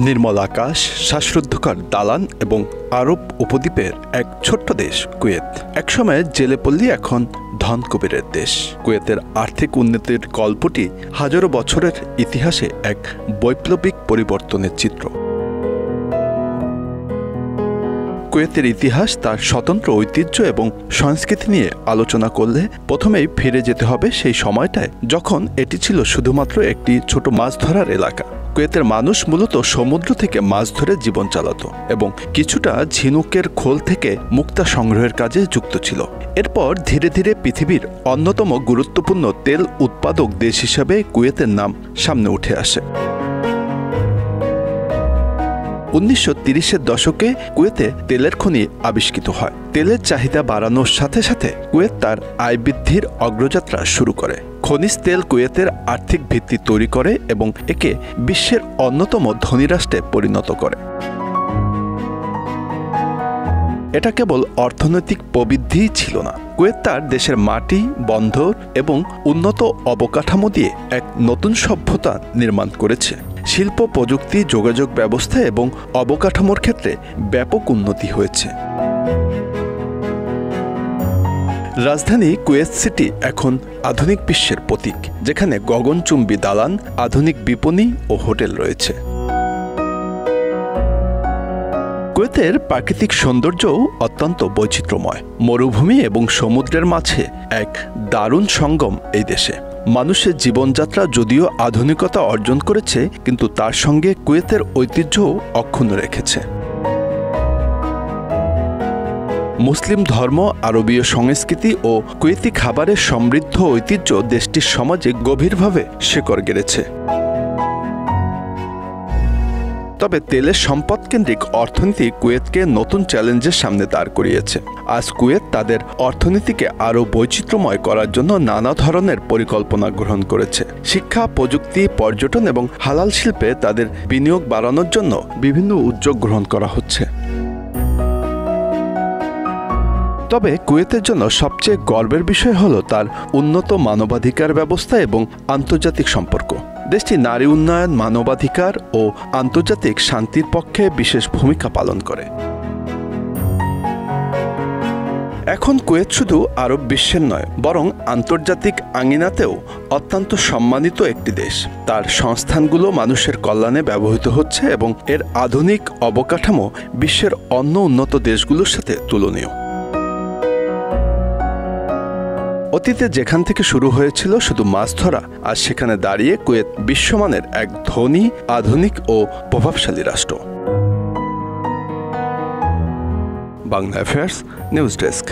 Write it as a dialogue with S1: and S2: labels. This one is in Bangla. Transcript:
S1: নির্মল আকাশ, শ্বাসরুদ্ধকর দালান এবং আরব উপদ্বীপের এক ছোট্ট দেশ কুয়েত। একসময় জেলেপল্লী, এখন ধন কুবেরের দেশ। কুয়েতের আর্থিক উন্নতির গল্পটি হাজারো বছরের ইতিহাসে এক বৈপ্লবিক পরিবর্তনের চিত্র। কুয়েতের ইতিহাস, তার স্বতন্ত্র ঐতিহ্য এবং সংস্কৃতি নিয়ে আলোচনা করলে প্রথমেই ফিরে যেতে হবে সেই সময়টায় যখন এটি ছিল শুধুমাত্র একটি ছোট মাছ ধরার এলাকা। কুয়েতের মানুষ মূলত সমুদ্র থেকে মাছ ধরে জীবন চালাত এবং কিছুটা ঝিনুকের খোল থেকে মুক্তা সংগ্রহের কাজে যুক্ত ছিল। এরপর ধীরে ধীরে পৃথিবীর অন্যতম গুরুত্বপূর্ণ তেল উৎপাদক দেশ হিসাবে কুয়েতের নাম সামনে উঠে আসে। 1930-এর দশকে কুয়েতে তেলের খনি আবিষ্কৃত হয়। তেলের চাহিদা বাড়ানোর সাথে সাথে কুয়েত তার আয় বৃদ্ধির অগ্রযাত্রা শুরু করে। খনিজ তেল কুয়েতের আর্থিক ভিত্তি তৈরি করে এবং একে বিশ্বের অন্যতম ধনী রাষ্ট্রে পরিণত করে। এটা কেবল অর্থনৈতিক প্রবৃদ্ধিই ছিল না, কুয়েত তার দেশের মাটি, বন্দর এবং উন্নত অবকাঠামো দিয়ে এক নতুন সভ্যতা নির্মাণ করেছে। শিল্প, প্রযুক্তি, যোগাযোগ ব্যবস্থা এবং অবকাঠামোর ক্ষেত্রে ব্যাপক উন্নতি হয়েছে। রাজধানী কুয়েত সিটি এখন আধুনিক বিশ্বের প্রতীক, যেখানে গগনচুম্বী দালান, আধুনিক বিপণী ও হোটেল রয়েছে। কুয়েতের প্রাকৃতিক সৌন্দর্যও অত্যন্ত বৈচিত্র্যময়। মরুভূমি এবং সমুদ্রের মাঝে এক দারুণ সঙ্গম এই দেশে। মানুষের জীবনযাত্রা যদিও আধুনিকতা অর্জন করেছে, কিন্তু তার সঙ্গে কুয়েতের ঐতিহ্যও অক্ষুণ্ণ রেখেছে। মুসলিম ধর্ম, আরবীয় সংস্কৃতি ও কুয়েতি খাবারের সমৃদ্ধ ঐতিহ্য দেশটির সমাজে গভীরভাবে শেকড় গেড়েছে। তবে তেলের সম্পদকেন্দ্রিক অর্থনীতি কুয়েতকে নতুন চ্যালেঞ্জের সামনে দাঁড় করিয়েছে। আজ কুয়েত তাদের অর্থনীতিকে আরও বৈচিত্র্যময় করার জন্য নানা ধরনের পরিকল্পনা গ্রহণ করেছে। শিক্ষা, প্রযুক্তি, পর্যটন এবং হালাল শিল্পে তাদের বিনিয়োগ বাড়ানোর জন্য বিভিন্ন উদ্যোগ গ্রহণ করা হচ্ছে। তবে কুয়েতের জন্য সবচেয়ে গর্বের বিষয় হল তার উন্নত মানবাধিকার ব্যবস্থা এবং আন্তর্জাতিক সম্পর্ক। দেশটি নারী উন্নয়ন, মানবাধিকার ও আন্তর্জাতিক শান্তির পক্ষে বিশেষ ভূমিকা পালন করে। এখন কুয়েত শুধু আরব বিশ্বের নয়, বরং আন্তর্জাতিক আঙিনাতেও অত্যন্ত সম্মানিত একটি দেশ। তার সংস্থানগুলো মানুষের কল্যাণে ব্যবহৃত হচ্ছে এবং এর আধুনিক অবকাঠামো বিশ্বের অন্য উন্নত দেশগুলোর সাথে তুলনীয়। অতীতে যেখান থেকে শুরু হয়েছিল শুধু মাছ ধরা, আজ সেখানে দাঁড়িয়ে কুয়েত বিশ্বমানের এক ধনী, আধুনিক ও প্রভাবশালী রাষ্ট্র। Bangla affairs news desk.